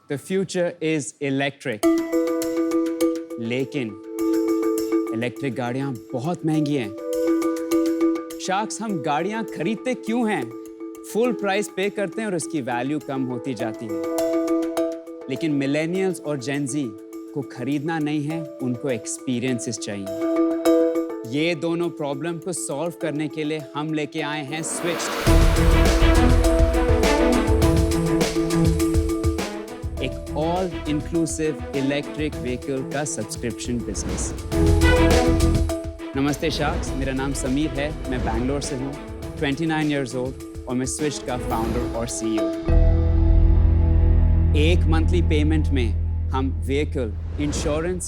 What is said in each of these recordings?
The future is electric. लेकिन electric गाड़ियां बहुत महंगी हैं। शार्क्स, हम गाड़ियां खरीदते क्यों हैं? फुल प्राइस पे करते हैं और उसकी वैल्यू कम होती जाती है। लेकिन मिलेनियल्स और जेन ज़ी को खरीदना नहीं है, उनको एक्सपीरियंसेस चाहिए। ये दोनों प्रॉब्लम को सॉल्व करने के लिए हम लेके आए हैं स्विफ्ट, एक ऑल इंक्लूसिव इलेक्ट्रिक व्हीकल का सब्सक्रिप्शन बिजनेस। नमस्ते शार्क्स, मेरा नाम समीर है, मैं बैंगलोर से हूँ, 29 इयर्स ओल्ड और मैं स्विफ्ट का फाउंडर और सीईओ। एक मंथली पेमेंट में हम vehicle, insurance,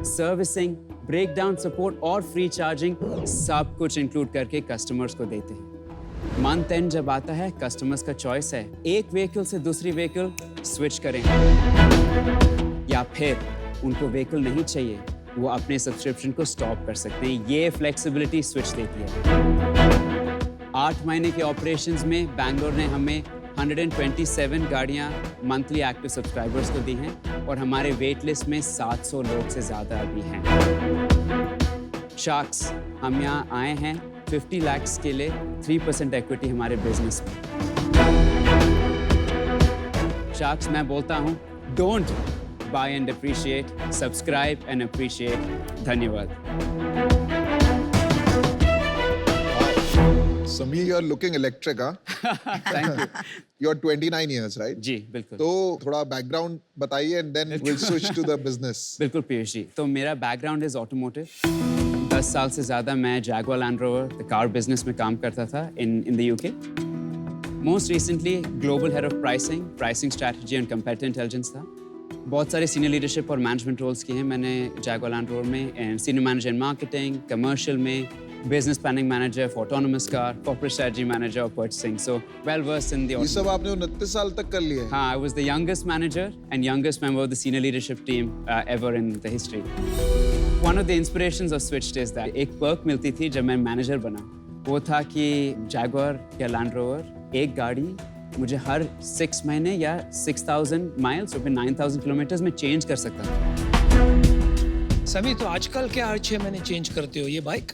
servicing, breakdown support और फ्री चार्जिंग सब कुछ इंक्लूड करके कस्टमर्स को देते हैं। मंथ एंड जब आता है, कस्टमर्स का चॉइस है, एक व्हीकल से दूसरी व्हीकल स्विच करें या फिर उनको व्हीकल नहीं चाहिए, वो अपने सब्सक्रिप्शन को स्टॉप कर सकते हैं। ये फ्लेक्सिबिलिटी स्विच देती है। 8 महीने के ऑपरेशंस में बैंगलोर ने हमें 127 गाड़ियां मंथली एक्टिव सब्सक्राइबर्स को दी हैं और हमारे वेट लिस्ट में 700 लोग से ज़्यादा अभी हैं। शार्क्स, हम यहाँ आए हैं 50 lakhs के लिए 3% इक्विटी हमारे बिजनेस में। शार्क्स, मैं बोलता हूँ, don't buy and appreciate, subscribe and appreciate. धन्यवाद। Sameer, you're looking electric, huh? Thank you. You're 29 years, right? जी, बिल्कुल। तो थोड़ा बैकग्राउंड बताइए and then we'll switch to the business. बिल्कुल पीयूष जी, तो मेरा बैकग्राउंड इज ऑटोमोटिव। 10 साल से ज़्यादा मैं Jaguar land rover the car business में काम करता था in the UK. Most recently global head of pricing strategy and competitive intelligence था। बहुत सारे सीनियर लीडरशिप और मैनेजमेंट रोल्स किए हैं मैंने जैगुआर लैंड रोवर में, senior manager in marketing, commercial में, business planning manager for autonomous car, corporate strategy manager of purchasing, so well versed in the ये सब आपने 29 साल तक कर लिया है? हाँ, I was the youngest manager and youngest member of the senior leadership team ever in the history. One of the inspirations of Switched is that एक perk मिलती थी जब मैं मैनेजर बना, वो था कि Jaguar या Land Rover एक गाड़ी मुझे हर 6 महीने या 6,000 miles और फिर 9,000 kilometers में चेंज कर सकता था। सभी तो आजकल क्या हर 6 महीने चेंज करते हो ये बाइक?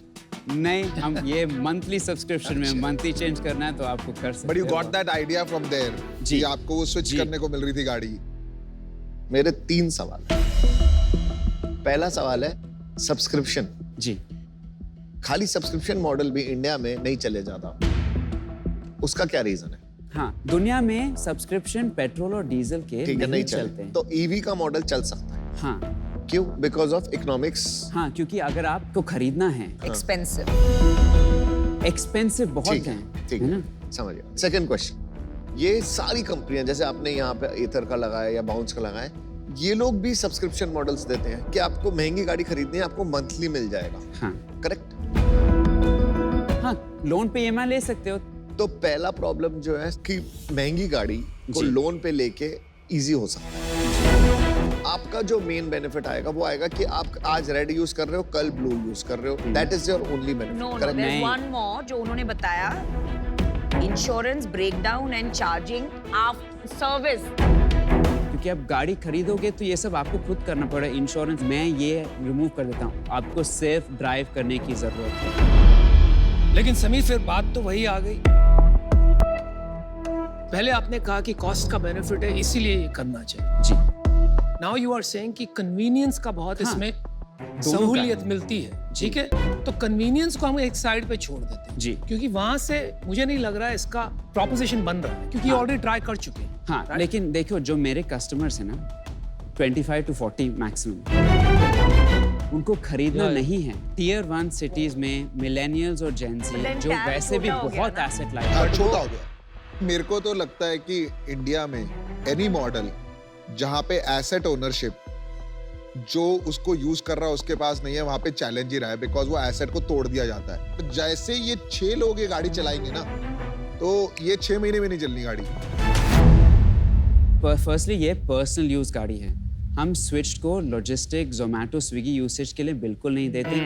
नहीं, हम ये मंथली सब्सक्रिप्शन में मंथली चेंज करना है तो आपको कर सकते हो। But you got that idea from there जी, कि आपको वो स्विच करने को मिल रही थी गाड़ी। मेरे 3 सवाल। पहला सवाल है सब्सक्रिप्शन। जी, खाली सब्सक्रिप्शन मॉडल भी इंडिया में नहीं चले जाता, उसका क्या रीजन है? हाँ, दुनिया में सब्सक्रिप्शन पेट्रोल और डीजल के ठीक है, नहीं नहीं चलते हैं। तो ईवी का मॉडल चल सकता है। हाँ क्यों? Because of economics. हाँ, क्योंकि अगर आपको खरीदना है, एक्सपेंसिव बहुत ठीक है, ठीक है ना? समझ गया। सेकंड क्वेश्चन, ये सारी कंपनियां जैसे आपने यहाँ पे एथर का लगाया या बाउंस का लगाया, ये लोग भी सब्सक्रिप्शन मॉडल्स देते हैं कि आपको महंगी गाड़ी खरीदनी है, आपको मंथली मिल जाएगा। हाँ करेक्ट? हाँ, लोन पे ईएमआई ले सकते हो। तो पहला प्रॉब्लम जो है कि महंगी गाड़ी को जी। लोन पे लेके इजी हो सकता है। आपका जो मेन बेनिफिट आएगा वो आएगा कि आप आज रेड यूज कर रहे हो, कल ब्लू यूज कर रहे हो। That is your only no benefit. No correct? There नहीं। वन मोर जो उन्होंने बताया, insurance, breakdown and charging after service. क्योंकि आप गाड़ी खरीदोगे तो ये सब आपको खुद करना पड़ेगा। इंश्योरेंस मैं ये रिमूव कर देता हूँ, आपको सिर्फ ड्राइव करने की जरूरत है। लेकिन समीर फिर बात तो वही आ गई, पहले आपने कहा कि कॉस्ट का बेनिफिट है इसीलिए ये करना चाहिए। जी, नाउ यू आर सेइंग कि कन्वीनियंस का बहुत हाँ, इसमें दोनों सहूलियत का। मिलती है। ठीक है, तो कन्वीनियंस को हम एक साइड पे छोड़ देते हैं जी। क्योंकि वहां से मुझे नहीं लग रहा है इसका प्रोपोजिशन बन रहा है, क्योंकि ऑलरेडी ट्राई कर चुके हैं। हाँ, Right? लेकिन देखो जो मेरे कस्टमर्स हैं ना, 25 to 40 मैक्सिमम, उनको खरीदना Yeah. नहीं है। टियर 1 सिटीज में मिलेनियल्स और जेन ज़ी Then जो टैब वैसे भी छोटा हो गया बहुत ना। एसेट लाइक हाँ, है, छोटा हो गया। मेरे को तो लगता है कि इंडिया में एनी मॉडल जहाँ पे एसेट ओनरशिप जो उसको यूज कर रहा है उसके पास नहीं है, वहां पे चैलेंज ही रहा है, बिकॉज वो एसेट को तोड़ दिया जाता है। तो जैसे ये 6 लोग ये गाड़ी चलाएंगे ना, तो ये 6 महीने में नहीं चलनी गाड़ी। फर्स्टली ये पर्सनल यूज गाड़ी है। हम स्विच को लॉजिस्टिक, जोमेटो, स्विगी यूसेज के लिए बिल्कुल नहीं देते।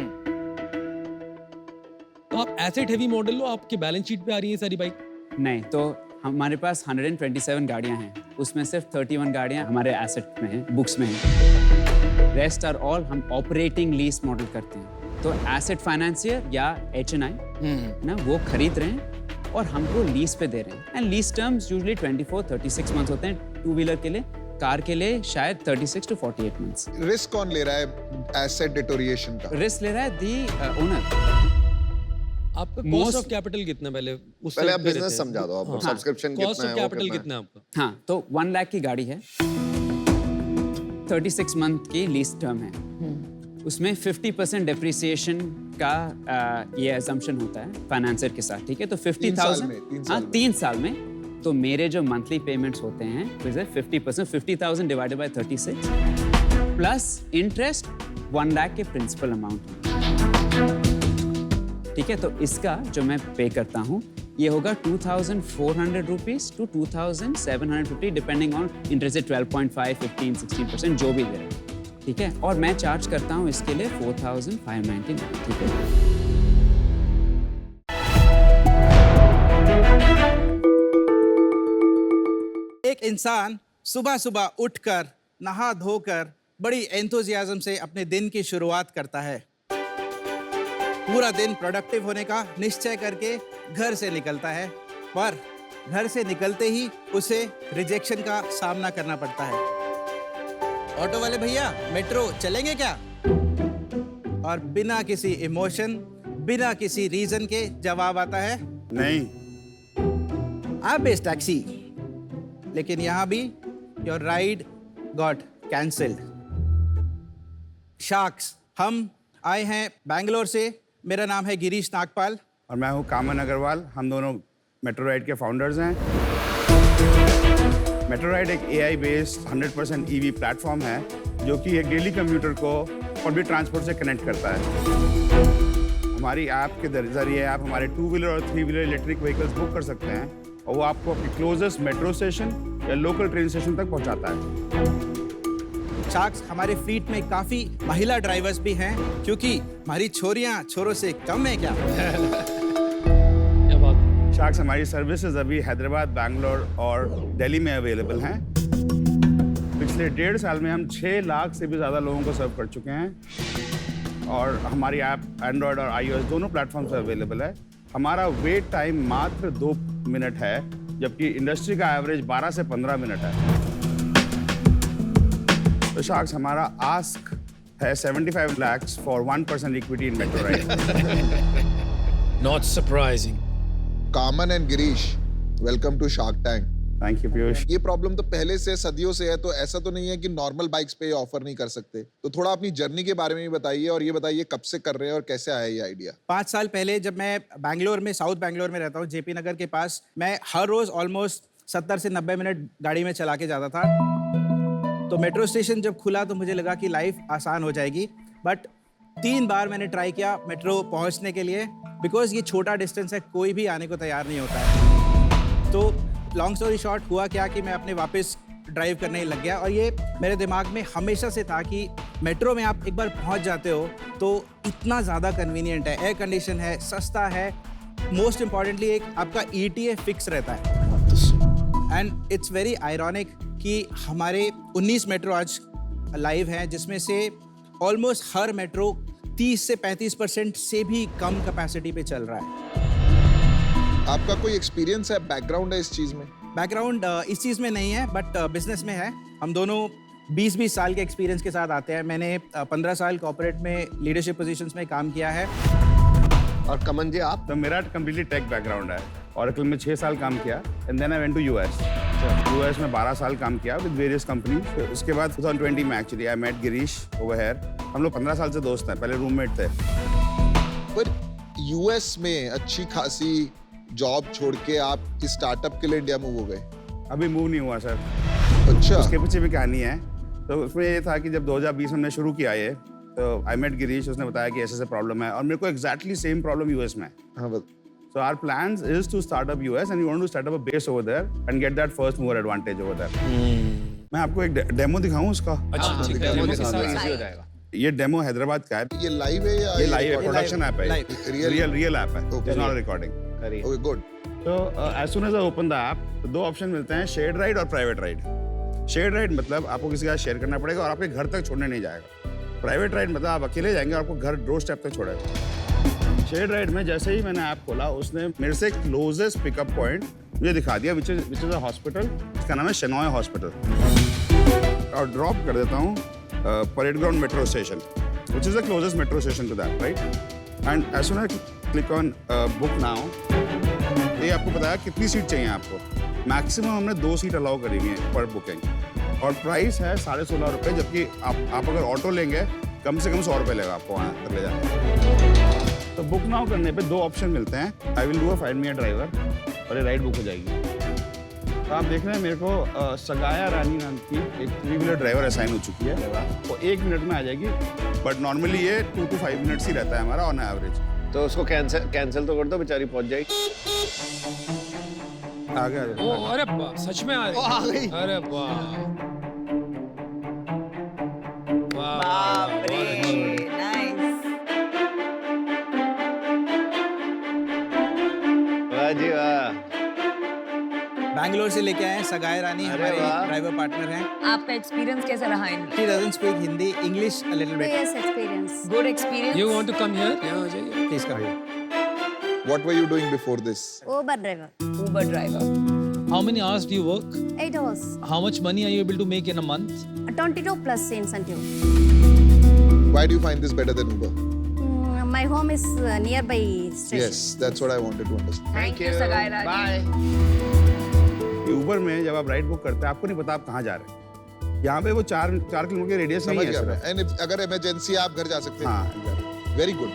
तो आप एसेट हेवी मॉडल लो, आपके बैलेंस शीट पे आ रही है सारी बाइक। नहीं, तो हमारे पास 127 गाड़ियां हैं, उसमें सिर्फ 31 गाड़ियां हमारे एसेट में हैं, बुक्स में हैं। रेस्ट आर ऑल हम ऑपरेटिंग लीज मॉडल करते हैं। तो एसेट फाइनेंसियर या HNI ना वो खरीद रहे हैं और हमको लीज पे दे रहे हैं। And lease terms usually 24-36 month होते हैं, 2 व्हीलर के लिए। कार के लिए शायद 36 to 48 मंथ्स। रिस्क कौन ले रहा है एसेट डिटोरिएशन का? रिस्क ले रहा है दी ओनर। आपका कॉस्ट ऑफ कैपिटल कितना पहले उससे पहले आप पहले बिजनेस थे। समझा दो, आपको हाँ, सब्सक्रिप्शन कॉस्ट कितना ऑफ है, वो कैपिटल कितना कितना है आपका? हाँ, तो 1 लाख की गाड़ी है, 36 मंथ की लीज टर्म है। उसमें 50% डेप्रिसिएशन का ये assumption होता है फाइनेंसर के साथ, ठीक है? तो 50,000 हाँ 3 साल में। तो मेरे जो मंथली पेमेंट्स होते हैं 50%, 50,000 divided by 36 plus interest 1 lakh के प्रिंसिपल अमाउंट, ठीक है? तो इसका जो मैं पे करता हूँ ये होगा 2,400 rupees to 2,750 depending on interest 12.5, 15, 16% जो भी दे रहे हैं, ठीक है? और मैं चार्ज करता हूँ इसके लिए 4,599, ठीक है? एक इंसान सुबह सुबह उठकर नहा धोकर बड़ी एंथुजियाज्म से अपने दिन की शुरुआत करता है। पूरा दिन प्रोडक्टिव होने का निश्चय करके घर से निकलता है, पर घर से निकलते ही उसे रिजेक्शन का सामना करना पड़ता है। ऑटो वाले भैया, मेट्रो चलेंगे क्या? और बिना किसी इमोशन, बिना किसी रीजन के जवाब आता है नहीं। आप बेस्ट टैक्सी। लेकिन यहाँ भी your ride got cancelled. Sharks, हम आए हैं बैंगलोर से। मेरा नाम है गिरीश नागपाल। और मैं हूँ कामन अग्रवाल। हम दोनों मेट्रो राइड के फाउंडर्स हैं। मेट्रो राइड एक AI बेस्ड 100% EV प्लेटफॉर्म है जो कि एक डेली कम्यूटर को पब्लिक ट्रांसपोर्ट से कनेक्ट करता है। हमारी ऐप के जरिए आप हमारे 2 व्हीलर और 3 व्हीलर इलेक्ट्रिक व्हीकल्स बुक कर सकते हैं और वो आपको अपनी क्लोजेस्ट मेट्रो स्टेशन या लोकल ट्रेन स्टेशन तक पहुंचाता है। शार्क्स, हमारे फ्लीट में काफी महिला ड्राइवर्स भी हैं, क्योंकि हमारी छोरियां छोरों से कम है क्या? क्या बात? शार्क्स हमारी सर्विसेज अभी हैदराबाद, बैंगलोर और दिल्ली में अवेलेबल हैं। पिछले 1.5 साल में हम 6 लाख से भी ज़्यादा लोगों को सर्व कर चुके हैं और हमारी ऐप एंड्रॉयड और iOS दोनों प्लेटफॉर्म से अवेलेबल है। हमारा वेट टाइम मात्र 2 मिनट है, जबकि इंडस्ट्री का एवरेज 12 से 15 मिनट है। तो शार्क्स, हमारा आस्क है 75 lakhs for 1% equity in Metro Ride. Not surprising. Kaman and Girish, welcome to Shark Tank. Thank you Piyush. ये प्रॉब्लम तो पहले से सदियों से है, तो ऐसा तो नहीं है कि नॉर्मल बाइक्स पे ऑफर नहीं कर सकते। तो थोड़ा अपनी जर्नी के बारे में भी बताइए और ये बताइए कब से कर रहे हैं और कैसे आया ये आइडिया। 5 साल पहले जब मैं बैंगलोर में, साउथ बैंगलोर में रहता हूँ, JP नगर के पास, मैं हर रोज ऑलमोस्ट 70 से 90 मिनट गाड़ी में चला के जाता था। तो मेट्रो स्टेशन जब खुला तो मुझे लगा कि लाइफ आसान हो जाएगी, बट 3 बार मैंने ट्राई किया मेट्रो पहुंचने के लिए, बिकॉज ये छोटा डिस्टेंस है, कोई भी आने को तैयार नहीं होता है। तो लॉन्ग स्टोरी शॉर्ट, हुआ क्या कि मैं अपने वापस ड्राइव करने लग गया और ये मेरे दिमाग में हमेशा से था कि मेट्रो में आप एक बार पहुंच जाते हो तो इतना ज़्यादा कन्वीनियंट है, एयर कंडीशन है, सस्ता है, मोस्ट इम्पॉर्टेंटली एक आपका ETA फिक्स रहता है। एंड इट्स वेरी आयरॉनिक कि हमारे 19 मेट्रो आज लाइव हैं, जिसमें से ऑलमोस्ट हर मेट्रो 30 से 35% से भी कम कैपेसिटी पे चल रहा है। आपका कोई एक्सपीरियंस है, बैकग्राउंड है इस चीज में? बैकग्राउंड इस चीज़ में नहीं है, बट बिजनेस में है। हम दोनों 20-20 साल के एक्सपीरियंस के साथ आते हैं। मैंने 15 साल कॉर्पोरेट में लीडरशिप पोजीशंस में काम किया है। और कमन जी, आप? तो मेरा कम्प्लीटली टेक बैकग्राउंड है। Oracle में 6 साल काम किया and then I went to US में 12 साल काम किया विद वेरियस कंपनी। उसके बाद 2020 में actually I met Girish over here. हम लोग 15 साल से दोस्त हैं, पहले रूममेट थे। पर US में अच्छी खासी जॉब छोड़ के आप इस स्टार्टअप के लिए इंडिया मूव हो गए? अभी मूव नहीं हुआ सर। अच्छा। उसके पीछे भी कहानी है। तो उसमें ये था कि जब 2020 में हमने शुरू किया ये, तो आई मेट गिरीश, उसने बताया कि ऐसे प्रॉब्लम है और मेरे को एग्जैक्टली सेम प्रॉब्लम US में है। हाँ बस। So our plans is to start up US and we want to start up a base over there and get that first mover advantage over there. मैं आपको एक डेमो दिखाऊं उसका? अच्छा, ठीक है, डेमो के साथ इजी हो जाएगा। ये डेमो हैदराबाद का है। ये लाइव है या ये लाइव है, प्रोडक्शन ऐप है। live। रियल ऐप है। Okay. It's not a recording. Okay good. तो as soon as I open the app तो दो ऑप्शन मिलते हैं, शेयर्ड राइड और प्राइवेट राइड। शेयर्ड राइड मतलब आपको किसी का शेयर करना पड़ेगा और आपके घर तक छोड़ने नहीं जाएगा। प्राइवेट राइड मतलब आप अकेले जाएंगे और आपको घर डोर स्टेप तक छोड़ेगा। शेयर्ड राइड में जैसे ही मैंने ऐप खोला उसने मेरे से क्लोजेस्ट पिकअप पॉइंट मुझे दिखा दिया, विच इज अ हॉस्पिटल, इसका नाम है शेनॉय हॉस्पिटल, और ड्रॉप कर देता हूँ parade ground metro station, which is the closest metro station to that, right. And as soon as click on book now, ये आपको बताया कितनी सीट चाहिए आपको। मैक्सिमम हमने 2 सीट अलाउ करी हुई है पर बुकिंग, और प्राइस है 16.5 रुपये, जबकि आप अगर ऑटो लेंगे कम से कम 100 रुपये लेगा आपको वहाँ तक ले जाने। तो बुक नाउ करने पे 2 ऑप्शन मिलते हैं, I will do a find me a driver, और ये राइड बुक हो जाएगी। तो आप देख रहे हैं मेरे को सगाया रानी नाम की एक 3 व्हीलर ड्राइवर असाइन हो चुकी है, वो 1 मिनट में आ जाएगी, बट नॉर्मली ये 2 to 5 मिनट्स ही रहता है हमारा ऑन एवरेज। तो उसको कैंसिल तो कर दो, बेचारी पहुंच जाएगी। आ गया ओ अरे वाह, सच में आ रही। अरे वाह वाह, बाप रे, बहुत अच्छी। नाइस। वाह जी वाह। बैंगलोर से लेके आए हैं सगाई रानी, अरे हमारे वाह। ड्राइवर पार्टनर हैं। आपका एक्सपीरियंस कैसा रहा इनका? She doesn't speak Hindi, English a little bit. Yes, experience. Good experience. You want to come here? यहाँ आ जाइए। Please come. What were you doing before this? Uber driver. Uber driver. How many hours do you work? 8 hours. How much money are you able to make in a month? 22 plus incentive. Why do you find this better than Uber? My home is nearby station. Yes, that's what I wanted to understand. Thank you सगाई रानी। Bye. Uber में जब आप ride book करते हैं आपको नहीं पता आप कहाँ जा रहे हैं। यहाँ पे वो 4 किलोमीटर के रेडियस में समझ ही है गया सिर्फ। मैं। And if अगर इमरजेंसी आप घर जा सकते हैं। हाँ, exactly। Very good.